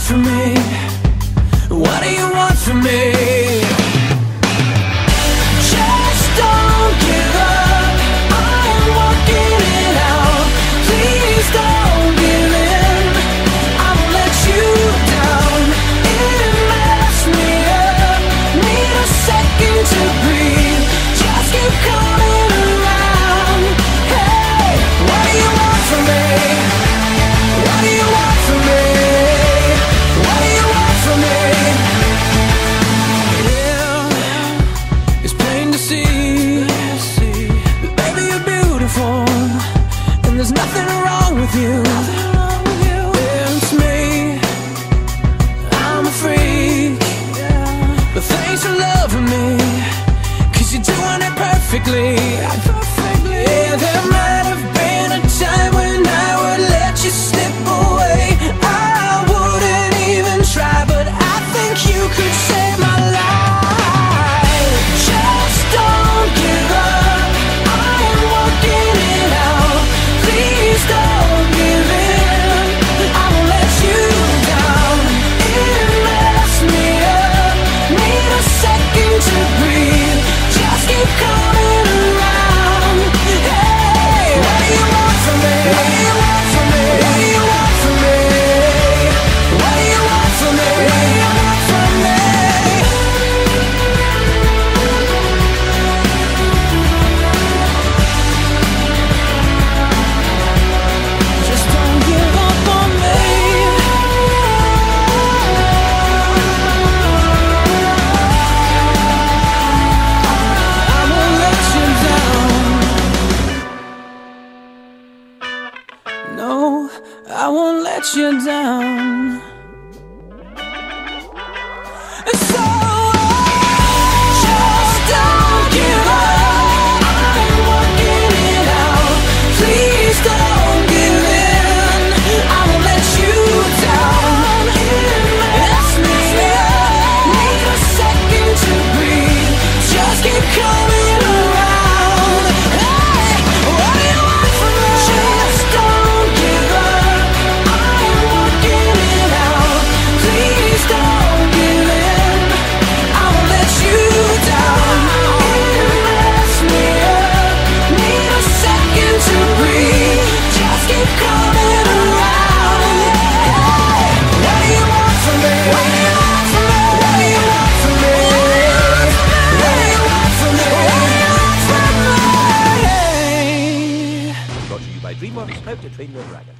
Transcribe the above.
from me? What do you want from me? Just don't give up, I am working it out. Please don't give in, I won't let you down. It messed me up, need a second to breathe. Just keep coming around. Hey, what do you want from me? What do you want from me? What do you want from me? Yeah, it's plain to see that baby you're beautiful, and there's nothing wrong with you. Yeah, it's me, I'm a freak, but thanks for loving me, 'cause you're doing it perfectly. Yeah, there might have been a time when I would let you slip away. I wouldn't even try, but I think you could save my life. Just don't give up, I am working it out. Please don't give in, I won't let you down. It messed me up, need a second to breathe. Just keep coming around. Hey, what do you want from me? What do you want from me? What do you want from me? What do you want from me? What do you want from me? Just don't give up on me. I won't let you down. No, I won't let you down. So just don't give up, I'm working it out. Please don't give in, I won't let you down. It messed me up, need a second to breathe. Just keep coming around. Hey, what do you want from me? Just don't give up, I am working it out. Please don't give in, I won't let you down. It messed me up, need a second to breathe. Just keep coming around. Hey, what do you want from me? What do you want from me? What do you want from me? What do you want from me? What do you want from me? Brought to you by DreamWorks, How to Train Your Dragon.